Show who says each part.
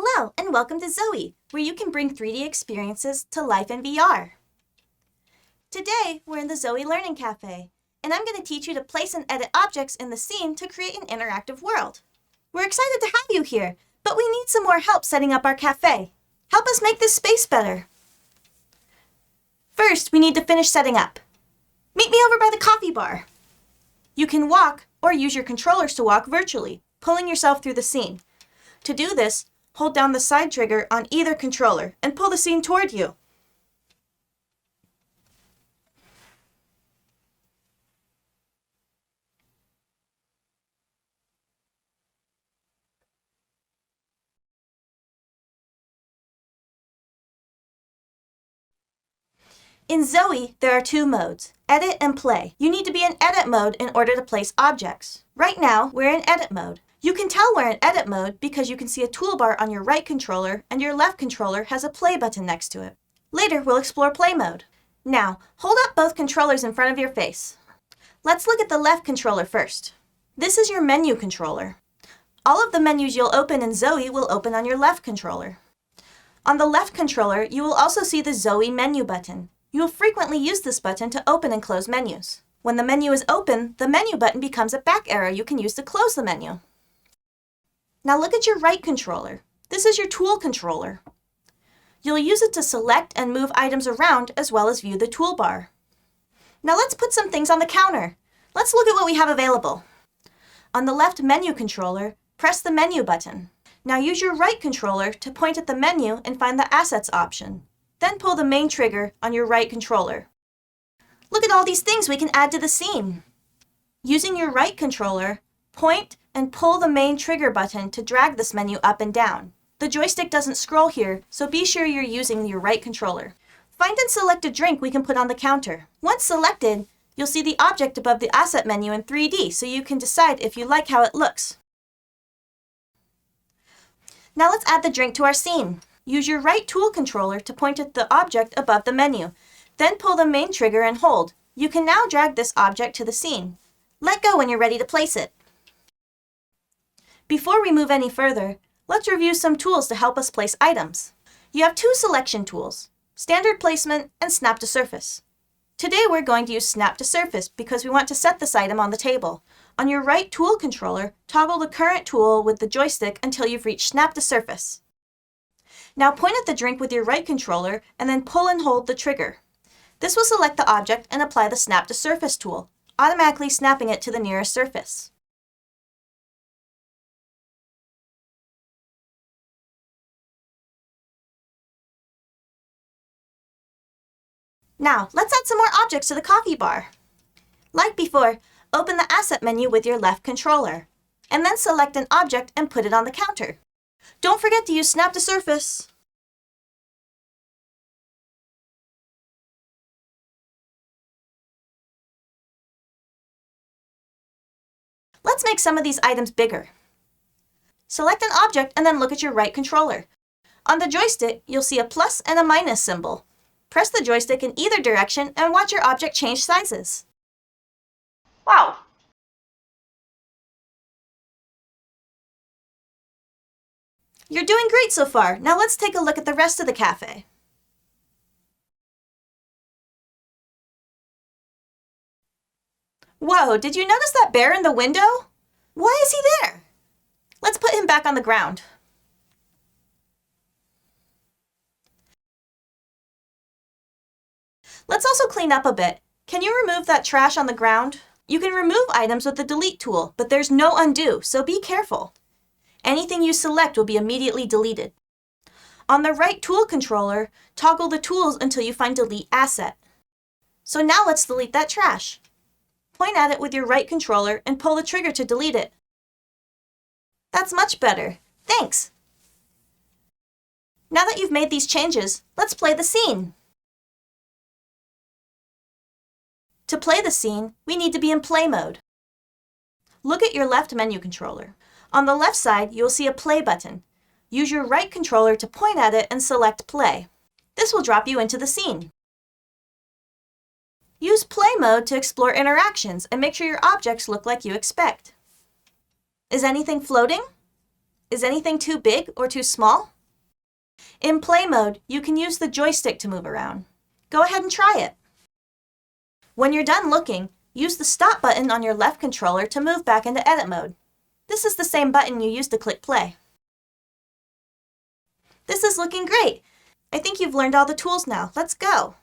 Speaker 1: Hello, and welcome to Zoe, where you can bring 3D experiences to life in VR. Today, we're in the Zoe Learning Cafe, and I'm going to teach you to place and edit objects in the scene to create an interactive world. We're excited to have you here, but we need some more help setting up our cafe. Help us make this space better. First, we need to finish setting up. Meet me over by the coffee bar. You can walk or use your controllers to walk virtually, pulling yourself through the scene. To do this, hold down the side trigger on either controller and pull the scene toward you. In Zoe, there are two modes, edit and play. You need to be in edit mode in order to place objects. Right now, we're in edit mode. You can tell we're in edit mode because you can see a toolbar on your right controller and your left controller has a play button next to it. Later, we'll explore play mode. Now, hold up both controllers in front of your face. Let's look at the left controller first. This is your menu controller. All of the menus you'll open in Zoe will open on your left controller. On the left controller, you will also see the Zoe menu button. You will frequently use this button to open and close menus. When the menu is open, the menu button becomes a back arrow you can use to close the menu. Now look at your right controller. This is your tool controller. You'll use it to select and move items around as well as view the toolbar. Now let's put some things on the counter. Let's look at what we have available. On the left menu controller, press the menu button. Now use your right controller to point at the menu and find the Assets option. Then pull the main trigger on your right controller. Look at all these things we can add to the scene. Using your right controller, point and pull the main trigger button to drag this menu up and down. The joystick doesn't scroll here, so be sure you're using your right controller. Find and select a drink we can put on the counter. Once selected, you'll see the object above the asset menu in 3D, so you can decide if you like how it looks. Now let's add the drink to our scene. Use your right tool controller to point at the object above the menu. Then pull the main trigger and hold. You can now drag this object to the scene. Let go when you're ready to place it. Before we move any further, let's review some tools to help us place items. You have two selection tools, Standard Placement and Snap to Surface. Today we're going to use Snap to Surface because we want to set this item on the table. On your right tool controller, toggle the current tool with the joystick until you've reached Snap to Surface. Now point at the drink with your right controller and then pull and hold the trigger. This will select the object and apply the Snap to Surface tool, automatically snapping it to the nearest surface. Now, let's add some more objects to the coffee bar. Like before, open the Asset menu with your left controller, and then select an object and put it on the counter. Don't forget to use Snap to Surface. Let's make some of these items bigger. Select an object and then look at your right controller. On the joystick, you'll see a plus and a minus symbol. Press the joystick in either direction and watch your object change sizes. Wow! You're doing great so far. Now let's take a look at the rest of the cafe. Whoa, did you notice that bear in the window? Why is he there? Let's put him back on the ground. Let's also clean up a bit. Can you remove that trash on the ground? You can remove items with the delete tool, but there's no undo, so be careful. Anything you select will be immediately deleted. On the right tool controller, toggle the tools until you find Delete Asset. So now let's delete that trash. Point at it with your right controller and pull the trigger to delete it. That's much better. Thanks! Now that you've made these changes, let's play the scene. To play the scene, we need to be in play mode. Look at your left menu controller. On the left side, you'll see a play button. Use your right controller to point at it and select play. This will drop you into the scene. Use play mode to explore interactions and make sure your objects look like you expect. Is anything floating? Is anything too big or too small? In play mode, you can use the joystick to move around. Go ahead and try it. When you're done looking, use the stop button on your left controller to move back into edit mode. This is the same button you used to click play. This is looking great. I think you've learned all the tools now. Let's go.